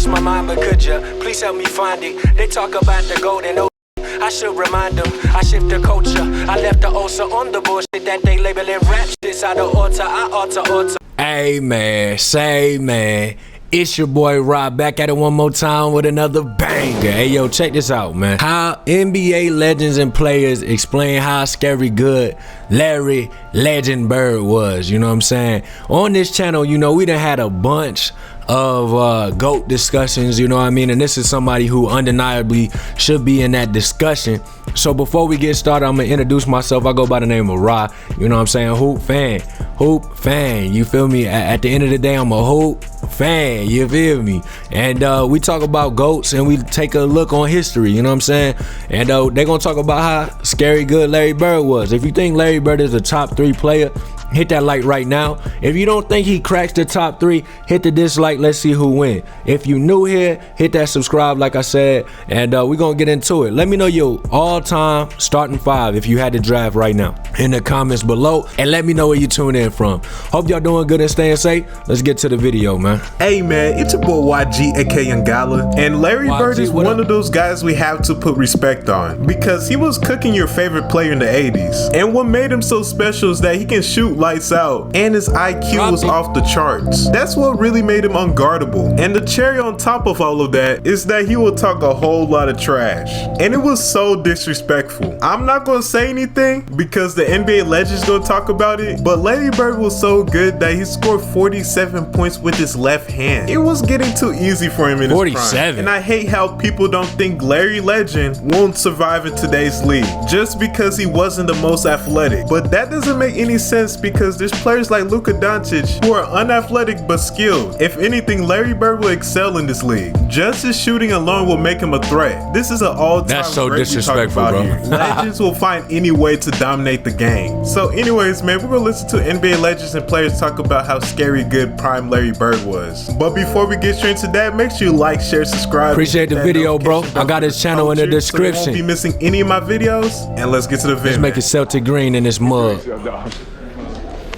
lost my mind, but could ya please help me find it? They talk about the golden ocean. I should remind them, I shift the culture. I left the ulcer on the bullshit that they labeling rap shit's out of order. I alter. Hey man, say man, it's your boy Rob back at it one more time with another banger. Hey yo, check this out, man. How NBA legends and players explain how scary good Larry Legend Bird was. You know what I'm saying? On this channel, you know, we done had a bunch of GOAT discussions, you know what I mean? And this is somebody who undeniably should be in that discussion. So before we get started, I'm gonna introduce myself. I go by the name of Ra, you know what I'm saying? Hoop fan, you feel me? At the end of the day, I'm a hoop fan, you feel me? And we talk about GOATs and we take a look on history, you know what I'm saying? And they're gonna talk about how scary good Larry Bird was. If you think Larry Bird is a top 3 player, hit that like right now. If you don't think he cracks the top 3, hit the dislike. Let's see who win. If you new here, hit that subscribe like I said, and we're gonna get into it. Let me know your all-time starting 5 if you had to draft right now in the comments below, and let me know where you tune in from. Hope y'all doing good and staying safe. Let's get to the video, man. Hey man, it's your boy YG aka Yangala, and Larry Bird is one of those guys we have to put respect on because he was cooking your favorite player in the 80s, and what made him so special is that he can shoot lights out and his IQ was off the charts. That's what really made him unguardable. And the cherry on top of all of that is that he will talk a whole lot of trash, and it was so disrespectful. I'm not gonna say anything because the NBA legends gonna talk about it, but Larry Bird was so good that he scored 47 points with his left hand. It was getting too easy for him in his 47. prime. And I hate how people don't think Larry Legend won't survive in today's league just because he wasn't the most athletic. But that doesn't make any sense because there's players like Luka Doncic who are unathletic but skilled. If anything, Larry Bird will excel in this league. Just his shooting alone will make him a threat. This is an all-time That's so great disrespectful, we talk bro. about here. Legends will find any way to dominate the game. So anyways, man, we're gonna listen to NBA legends and players talk about how scary good prime Larry Bird was. But before we get straight into that, make sure you like, share, subscribe. Appreciate the video, bro. I got his channel in the description. So you won't be missing any of my videos. And let's get to the video. Let's make it Celtic green in this mug.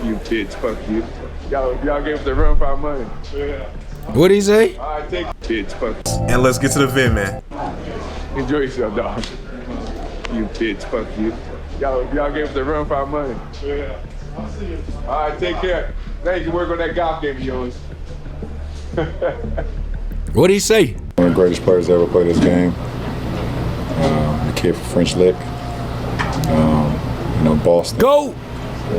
You bitch, fuck you. Y'all gave us the run for our money. Yeah. What'd he say? Alright, take bitch, fuck. And let's get to the vid, man. Enjoy yourself, dog. You bitch, fuck you. Y'all gave us the run for our money. Yeah. Alright, take care. Now you can work on that golf game of yours. What'd he say? One of the greatest players to ever play this game. The kid from French Lick. You know, Boston. Go!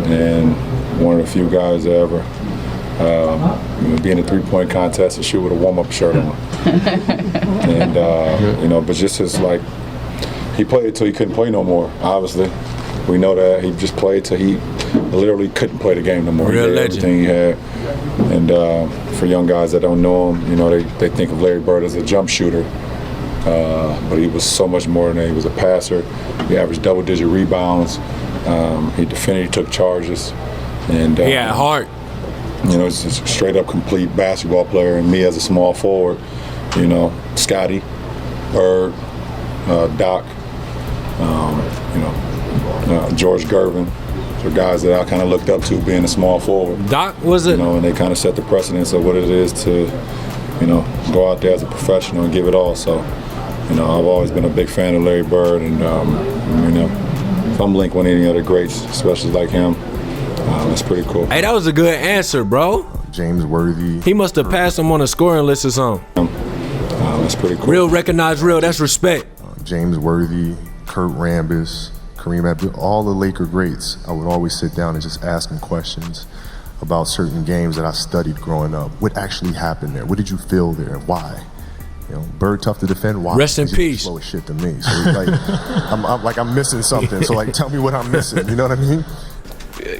And one of the few guys that ever you know, be in a 3-point contest and shoot with a warm-up shirt on. And you know, but just as like he played until he couldn't play no more. Obviously, we know that he just played till he literally couldn't play the game no more. Real he legend. Everything he had. And for young guys that don't know him, you know, they think of Larry Bird as a jump shooter. But he was so much more than that. He was a passer. He averaged double-digit rebounds. He defended, he took charges. And He had heart. you know, he's just a straight-up complete basketball player. And me as a small forward, you know, Scotty, Bird, Doc, you know, George Gervin. So guys that I kind of looked up to being a small forward. Doc was it? You know, and they kind of set the precedence of what it is to, you know, go out there as a professional and give it all. So, you know, I've always been a big fan of Larry Bird, and you know, if I'm linked with any other greats, especially like him, that's pretty cool. Hey, that was a good answer, bro. James Worthy. He must have passed him on a scoring list or something. That's pretty cool. Real recognized real, that's respect. James Worthy, Kurt Rambis, Kareem Abdul, all the Laker greats. I would always sit down and just ask them questions about certain games that I studied growing up. What actually happened there? What did you feel there? Why? You know, Bird tough to defend. Why? Rest in peace. Slow as shit to me. So it's like, I'm missing something. So like, tell me what I'm missing. You know what I mean?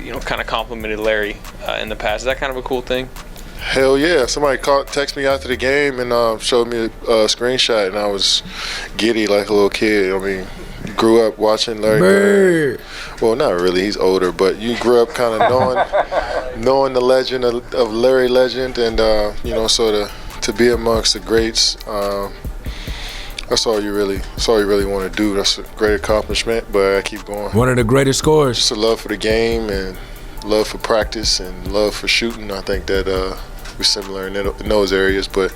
You know, kind of complimented Larry in the past. Is that kind of a cool thing? Hell yeah. Somebody texted me after the game and showed me a screenshot, and I was giddy like a little kid. I mean, you grew up watching Larry Bird. Well, not really. He's older, but you grew up kind of knowing the legend of Larry Legend, and you know, sort of to be amongst the greats. That's all you really want to do. That's a great accomplishment, but I keep going. One of the greatest scorers. Just a love for the game and love for practice and love for shooting. I think that we're similar in those areas, but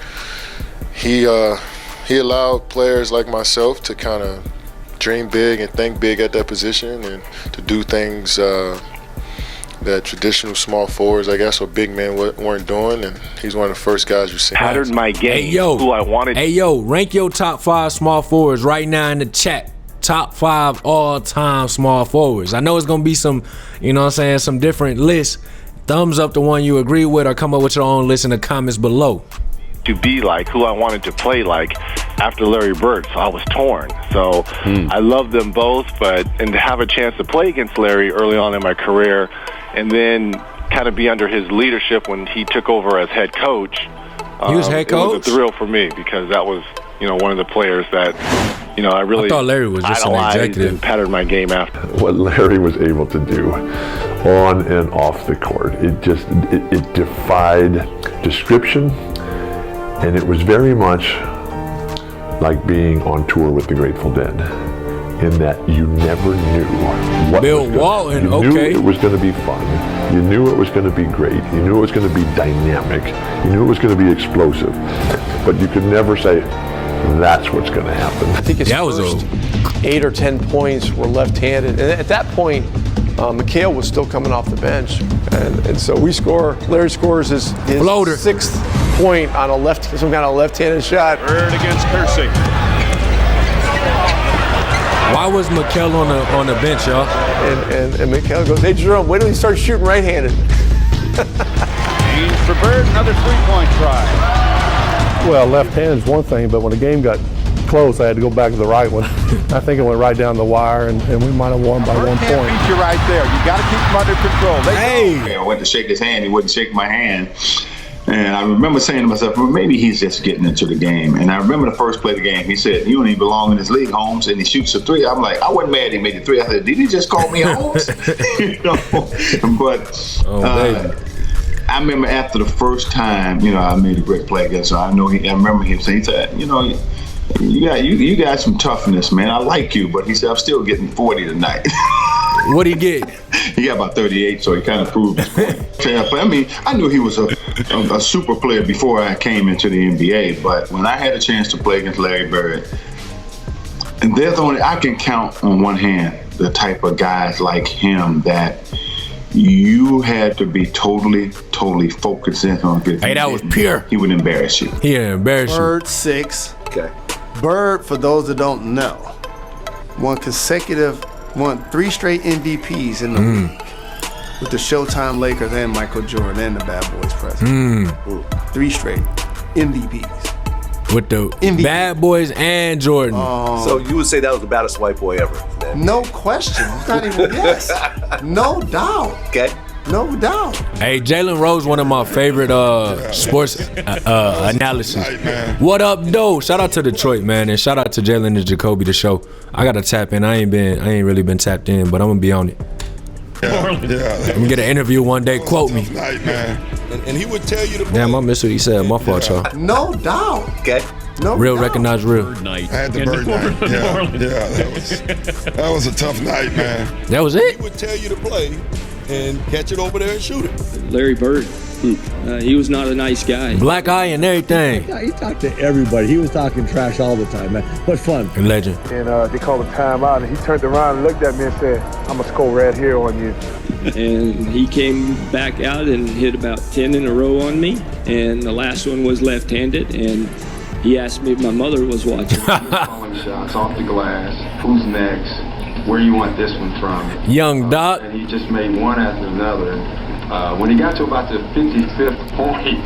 he allowed players like myself to kind of dream big and think big at that position, and to do things that traditional small forwards, I guess, or big men weren't doing. And he's one of the first guys you've seen. Patterned my game. Hey, yo. Who I wanted. Hey, yo, rank your top 5 small forwards right now in the chat. Top 5 all-time small forwards. I know it's going to be some, you know what I'm saying, some different lists. Thumbs up the one you agree with, or come up with your own list in the comments below. To be like, who I wanted to play like after Larry Bird, so I was torn. So I love them both, and to have a chance to play against Larry early on in my career, and then kind of be under his leadership when he took over as head coach. He was head coach? It was a thrill for me, because that was, one of the players that, I really I thought Larry was just an executive. And patterned my game after. What Larry was able to do on and off the court, it defied description, and it was very much like being on tour with the Grateful Dead, in that you never knew what Bill was gonna, Walton, you knew okay. it was going to be fun. You knew it was going to be great. You knew it was going to be dynamic. You knew it was going to be explosive. But you could never say, that's what's going to happen. I think his first 8 or 10 points were left-handed. And at that point, McHale was still coming off the bench. And so Larry scores his Floater. 6th point on some kind of left-handed shot. Bird against Kersey. Why was McHale on the bench, y'all? And McHale goes, hey, Jerome, wait till he starts shooting right-handed. James for Bird, another three-point try. Well, left-handed is one thing, but when the game got close, I had to go back to the right one. I think it went right down the wire, and we might have won by 1 point. Beat you right there. You got to keep him under control. I went to shake his hand. He wouldn't shake my hand. And I remember saying to myself, well, maybe he's just getting into the game. And I remember the first play of the game, he said, you don't even belong in this league, Holmes. And he shoots a 3. I'm like, I wasn't mad he made the 3. I said, did he just call me Holmes? But I remember after the first time, I made a great play against him. I remember him saying, he said, you got some toughness, man. I like you. But he said, I'm still getting 40 tonight. What'd he get? He got about 38, so he kind of proved his point. I mean, I knew he was a super player before I came into the NBA, but when I had a chance to play against Larry Bird, and I can count on one hand the type of guys like him that you had to be totally focused in on. Hey, that was pure. He would embarrass you. He embarrass you. Bird 6. Okay. Bird, for those that don't know, won 3 straight MVPs in the league with the Showtime Lakers and Michael Jordan and the Bad Boys president. 3 straight MVPs. With the Bad Boys and Jordan. So you would say that was the baddest white boy ever? No question. It's not even yes. No doubt. Okay. No doubt. Hey, Jalen Rose, one of my favorite sports analysis. What up, though? Shout out to Detroit, man, and shout out to Jalen and Jacoby, the show. I gotta tap in. I ain't really been tapped in, but I'm gonna be on it. I'm gonna get an interview one day. Quote me. And he would tell you to. Damn, I missed what he said. My fault, y'all. No doubt. Okay. No real doubt. Recognize real. I had the Bird night. That was a tough night, man. That was it. He would tell you to play and catch it over there and shoot it. Larry Bird, he was not a nice guy. Black eye and everything. He talked to everybody. He was talking trash all the time, man. But fun. A legend. And they called a timeout, and he turned around and looked at me and said, I'm going to score right here on you. And he came back out and hit about 10 in a row on me. And the last one was left-handed. And he asked me if my mother was watching. Calling shots off the glass. Who's next? Where you want this one from? Young Doc. And he just made one after another. When he got to about the 55th point,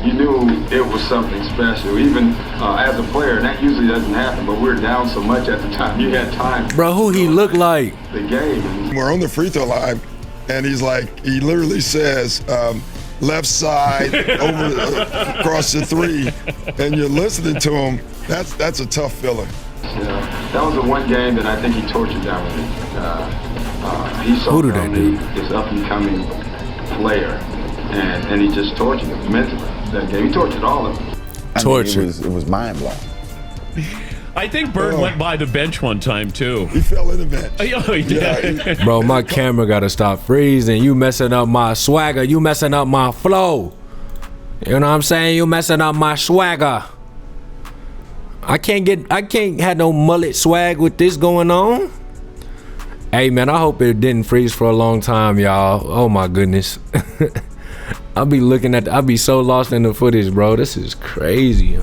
you knew it was something special. Even as a player, and that usually doesn't happen, but we were down so much at the time, you had time. Bro, who he looked like? The game. We're on the free throw line, and he literally says, left side across the 3, and you're listening to him. That's a tough feeling. Yeah, that was the one game that I think he tortured down with me. He saw this up-and-coming player, and he just tortured him mentally. That game, he tortured all of them. Torture. It was mind-blowing. I think Bird went by the bench one time, too. He fell in the bench. Oh, he did. Bro, my camera gotta stop freezing. You messing up my swagger. You messing up my flow. You know what I'm saying? You messing up my swagger. I can't have no mullet swag with this going on. Hey man, I hope it didn't freeze for a long time, y'all. Oh my goodness. I'll be so lost in the footage, bro. This is crazy.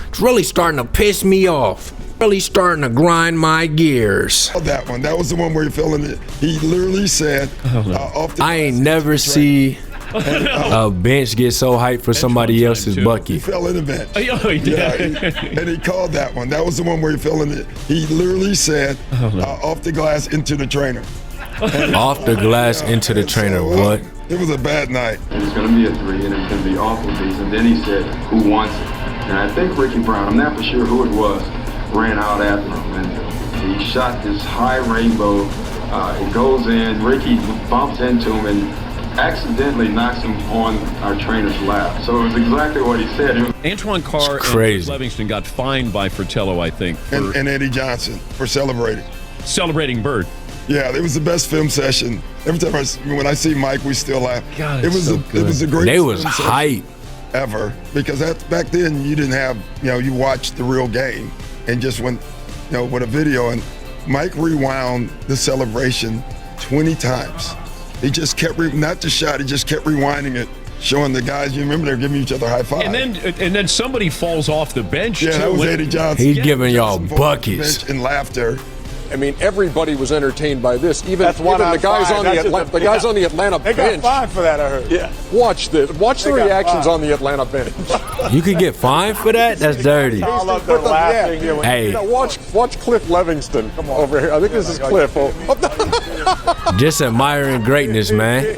It's really starting to piss me off. Really starting to grind my gears. That one. That was the one where you're feeling it. He literally said, I ain't never see a bench get so hyped for somebody else's bucket. He fell in the bench. Oh, he did. Yeah, and he called that one. That was the one where you're feeling it. He literally said, off the glass into the trainer. Off the glass into the trainer. What? It was a bad night. It's going to be a 3, and it's going to be awful beats. And then he said, who wants it? And I think Ricky Brown, I'm not for sure who it was, ran out after him. And he shot this high rainbow. It goes in. Ricky bumps into him and accidentally knocks him on our trainer's lap. So it was exactly what he said. Antoine Carr and Livingston got fined by Fratello, I think. And Eddie Johnson for celebrating. Celebrating Bird. Yeah, it was the best film session. Every time when I see Mike, we still laugh. God, it was a great. They was hype ever, because back then you didn't have, you watched the real game and just went, with a video, and Mike rewound the celebration 20 times. He just kept not the shot, he just kept rewinding it, showing the guys. You remember, they're giving each other high five. And then somebody falls off the bench. Yeah, that was Eddie Johnson. He's giving y'all buckets and laughter. I mean, everybody was entertained by this. Even the guys on the Atlanta bench. They got fined for that, I heard. Yeah. Watch this. Watch the reactions on the Atlanta bench. You could get fined for that? That's dirty. All of them laughing. Hey. Watch Cliff Livingston over here. I think this is Cliff. Just admiring greatness, man.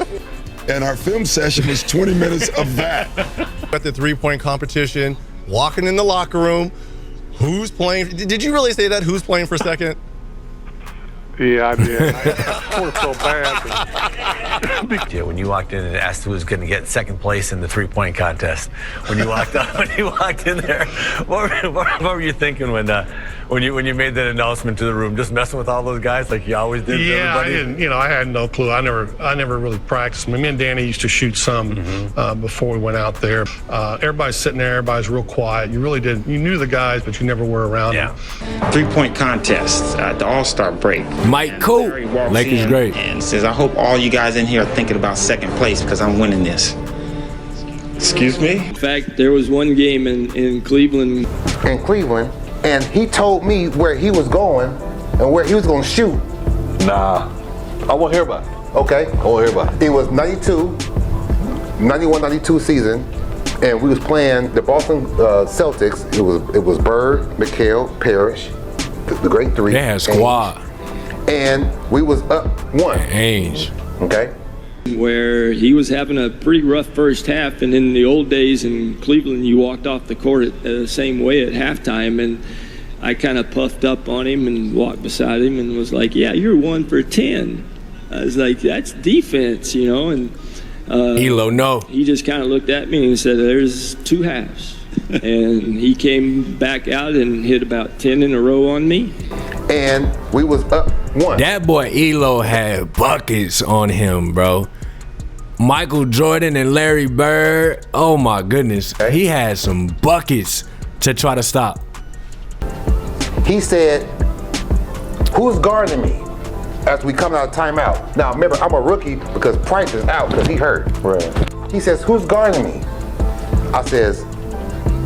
And our film session was 20 minutes of that. At the three-point competition, walking in the locker room, who's playing? Did you really say that? Who's playing for second? Yeah, I did. I was so bad. Yeah, when you walked in and asked who was going to get second place in the three-point contest, when you walked in there, what were you thinking when you made that announcement to the room? Just messing with all those guys like you always did. Yeah, everybody? I didn't. I had no clue. I never really practiced. Me and Danny used to shoot some before we went out there. Everybody's sitting there. Everybody's real quiet. You really didn't. You knew the guys, but you never were around them. Three-point contest at the All-Star break. Mike Coop, Lakers great. And says, I hope all you guys in here are thinking about second place because I'm winning this. Excuse me? In fact, there was one game in Cleveland. In Cleveland, and he told me where he was going and where he was going to shoot. Nah, I won't hear about it. Okay. I won't hear about it. It was 91-92 season, and we was playing the Boston Celtics. It was Bird, McHale, Parrish, the great three. They had squad. And we was up 1. Ainge. Okay. Where he was having a pretty rough first half, and in the old days in Cleveland, you walked off the court the same way at halftime, and I kind of puffed up on him and walked beside him and was like, yeah, you're 1 for 10. I was like, that's defense, and Elo, no. He just kind of looked at me and said, there's 2 halves. And he came back out and hit about 10 in a row on me. And we was up 1. That boy Elo had buckets on him, bro. Michael Jordan and Larry Bird, oh my goodness. He had some buckets to try to stop. He said, who's guarding me as we come out of timeout? Now remember, I'm a rookie because Price is out because he hurt. Right. He says, who's guarding me? I says,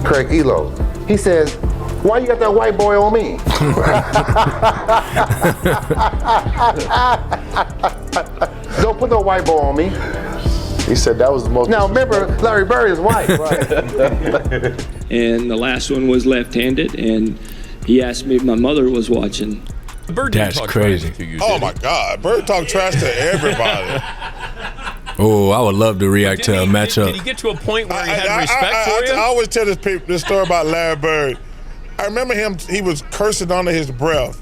Craig Elo. He says, why you got that white boy on me? Don't put no white boy on me. He said that was the most. Now remember, Larry Bird is white. Right. And the last one was left-handed, and he asked me if my mother was watching. Bird That's crazy. To you, oh my God, Bird talk trash to everybody. Oh, I would love to react to a matchup. Did he get to a point where he had respect for you? I always tell this story about Larry Bird. I remember him, he was cursing under his breath.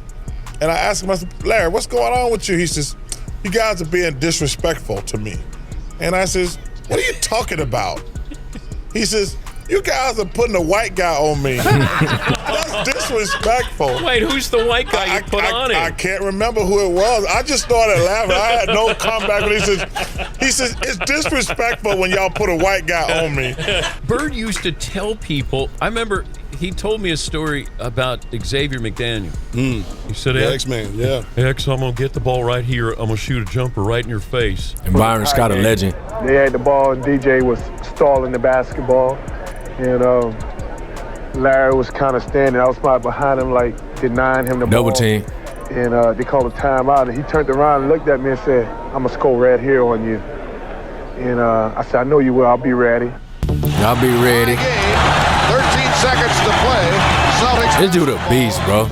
And I asked him, I said, Larry, what's going on with you? He says, you guys are being disrespectful to me. And I says, what are you talking about? He says, you guys are putting a white guy on me. That's disrespectful. Wait, who's the white guy you put on him? I can't remember who it was. I just started laughing. I had no comeback when he says, He says, it's disrespectful when y'all put a white guy on me. Bird used to tell people, I remember he told me a story about Xavier McDaniel. He said, The X-Man, yeah. X, I'm going to get the ball right here. I'm going to shoot a jumper right in your face. And Byron Scott, a legend. They had the ball, and DJ was stalling the basketball. And Larry was kind of standing outside behind him, like denying him the ball. Double team. And they called a timeout, and he turned around and looked at me and said, I'm going to score right here on you. And I said, I know you will. I'll be ready. I'll be ready. 13 seconds to play. Celtics. This dude a beast, bro.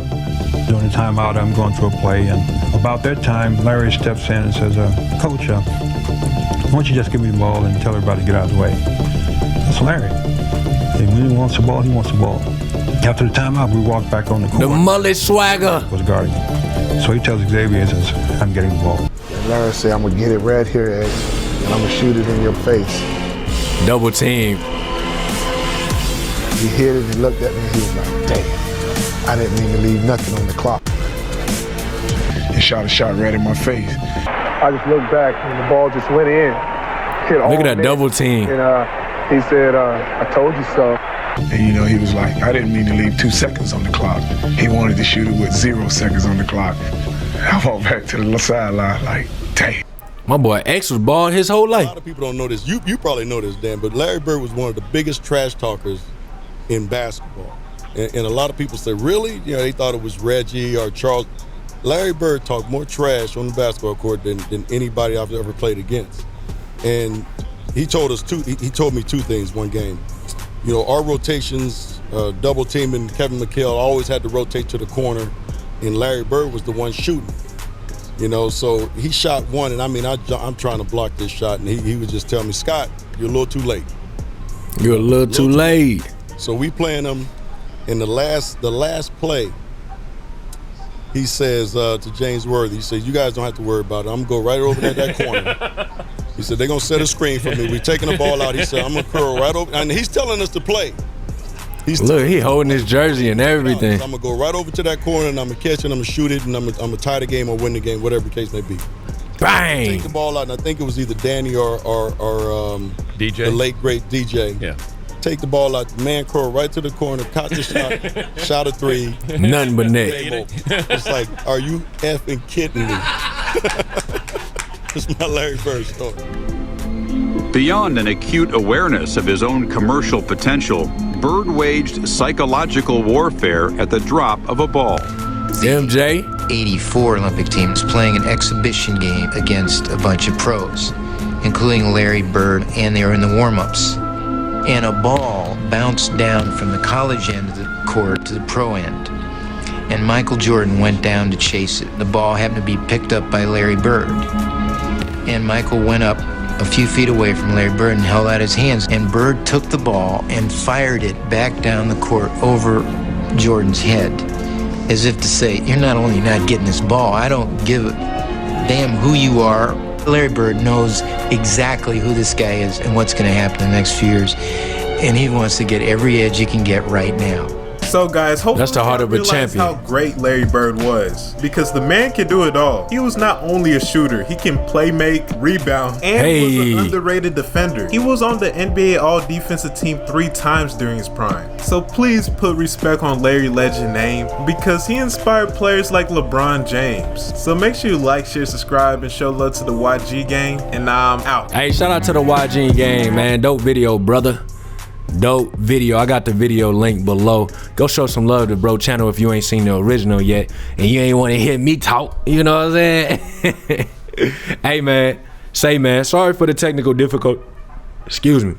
During the timeout, I'm going through a play, and about that time, Larry steps in and says, Coach, why don't you just give me the ball and tell everybody to get out of the way? That's Larry. If he wants the ball, he wants the ball. After the timeout, we walked back on the court. The mullet swagger. Was guarding. So he tells Xavier, he says, I'm getting the ball. And Larry said, I'm going to get it right here, Ed, and I'm going to shoot it in your face. Double team. He hit it and looked at me and he was like, damn, I didn't mean to leave nothing on the clock. He shot a shot right in my face. I just looked back and the ball just went in. Look at that double team. And he said, I told you so. And you know, he was like, I didn't mean to leave 2 seconds on the clock. He wanted to shoot it with 0 seconds on the clock. I walked back to the sideline like, damn. My boy X was bald his whole life. A lot of people don't know this. You probably know this, Dan, but Larry Bird was one of the biggest trash talkers in basketball. And a lot of people say, really? You know, they thought it was Reggie or Charles. Larry Bird talked more trash on the basketball court than anybody I've ever played against. And he told me two things one game. You know, our rotations, double teaming, Kevin McHale always had to rotate to the corner, and Larry Bird was the one shooting. You know, so he shot one, and I mean, I'm trying to block this shot, and he would just tell me, Scott, you're a little too late. You're a little too late. So we playing them in the last play. He says to James Worthy, he says, you guys don't have to worry about it. I'm going to go right over that corner. He said, they're going to set a screen for me. We're taking the ball out. He said, I'm going to curl right over. And he's telling us to play. Look, he holding his jersey and everything. I'm going to go right over to that corner, and I'm going to catch it, and I'm going to shoot it, and I'm going to tie the game or win the game, whatever the case may be. Bang! Take the ball out, and I think it was either Danny or DJ, the late, great DJ. Yeah. Take the ball out, man curl right to the corner, caught the shot, shot a three. Nothing but net. It's like, are you effing kidding me? It's my Larry Bird story. Beyond an acute awareness of his own commercial potential, Bird waged psychological warfare at the drop of a ball. MJ? 84 Olympic team is playing an exhibition game against a bunch of pros, including Larry Bird, and they were in the warm-ups. And a ball bounced down from the college end of the court to the pro end. And Michael Jordan went down to chase it. The ball happened to be picked up by Larry Bird. And Michael went up a few feet away from Larry Bird and held out his hands. And Bird took the ball and fired it back down the court over Jordan's head, as if to say, you're not only not getting this ball, I don't give a damn who you are. Larry Bird knows exactly who this guy is and what's going to happen in the next few years. And he wants to get every edge he can get right now. So guys, hopefully that's the heart of a champion. How great Larry Bird was, because the man can do it all. He was not only a shooter, he can play, make, rebound, and was an underrated defender. He was on the NBA All-Defensive Team 3 times during his prime. So please put respect on Larry Legend name, because he inspired players like LeBron James. So make sure you like, share, subscribe, and show love to the YG gang. And now I'm out. Hey, shout out to the YG gang, man. Dope video, brother. Dope video. I got the video link below. Go show some love to bro channel if you ain't seen the original yet and you ain't want to hear me talk. You know what I'm saying? Hey man, sorry for the technical difficulty. Excuse me.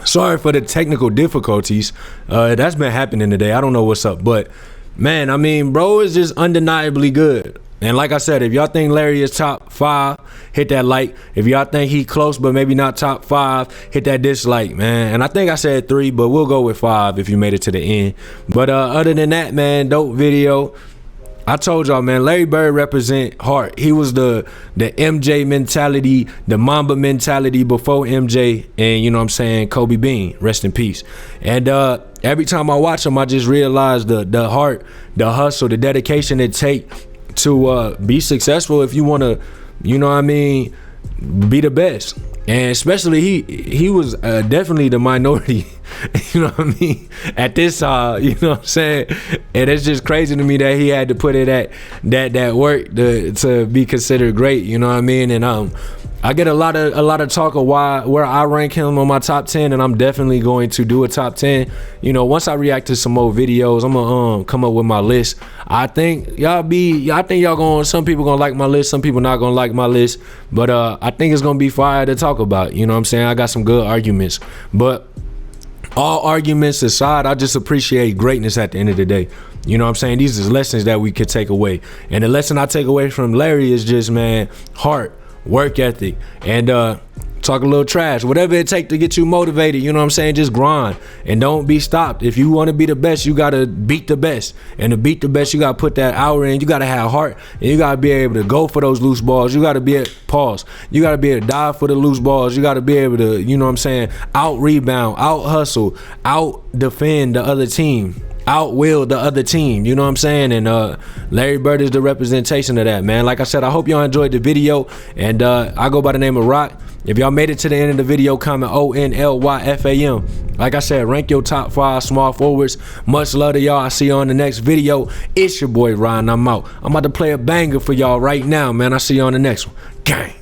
Sorry for the technical difficulties. That's been happening today. I don't know what's up, but man, I mean, bro is just undeniably good. And like I said, if y'all think Larry is top 5, hit that like. If y'all think he close but maybe not top 5, hit that dislike, man. And I think I said 3, but we'll go with 5 if you made it to the end. But other than that, man, dope video. I told y'all, man, Larry Bird represent heart. He was the MJ mentality, the Mamba mentality before MJ, and you know what I'm saying, Kobe Bean, rest in peace. And every time I watch him, I just realize the heart, the hustle, the dedication it take to be successful if you want to, you know what I mean, be the best. And especially he was definitely the minority, you know what I mean, at this you know what I'm saying? And it's just crazy to me that he had to put it at that work to be considered great, you know what I mean? And I get a lot of talk of where I rank him on my top 10, and I'm definitely going to do a top 10. You know, once I react to some more videos, I'm gonna come up with my list. I think some people gonna like my list, some people not gonna like my list, but I think it's gonna be fire to talk about. You know what I'm saying? I got some good arguments, but all arguments aside, I just appreciate greatness at the end of the day. You know what I'm saying? These are lessons that we could take away, and the lesson I take away from Larry is just, man, heart, work ethic, and talk a little trash, whatever it takes to get you motivated. You know what I'm saying? Just grind and don't be stopped. If you want to be the best, you gotta beat the best, and to beat the best, you gotta put that hour in. You gotta have heart, and you gotta be able to go for those loose balls. You gotta be you gotta be able to dive for the loose balls. You gotta be able to, you know what I'm saying, out rebound, out hustle, out defend the other team, outwill the other team, you know what I'm saying? And Larry Bird is the representation of that, man. Like I said, I hope y'all enjoyed the video, and I go by the name of Rock. If y'all made it to the end of the video, comment ONLYFAM. Like I said, rank your top 5 small forwards. Much love to y'all. I'll see you on the next video. It's your boy Ryan. I'm out. I'm about to play a banger for y'all right now, man. I'll see you on the next one. Gang.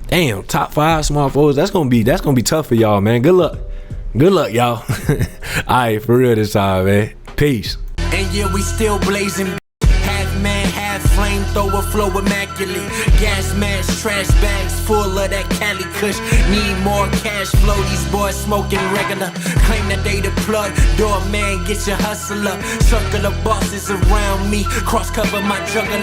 Damn, top 5 small forwards. That's gonna be tough for y'all, man. Good luck, y'all. All right, for real this time, man. Peace. And yeah, we still blazing. Half man, half flamethrower, flow immaculate. Gas mask, trash bags full of that Cali Kush. Need more cash flow. These boys smoking regular. Claim that they the plug. Doorman, get your hustle up. Circle of bosses around me. Cross cover my juggler.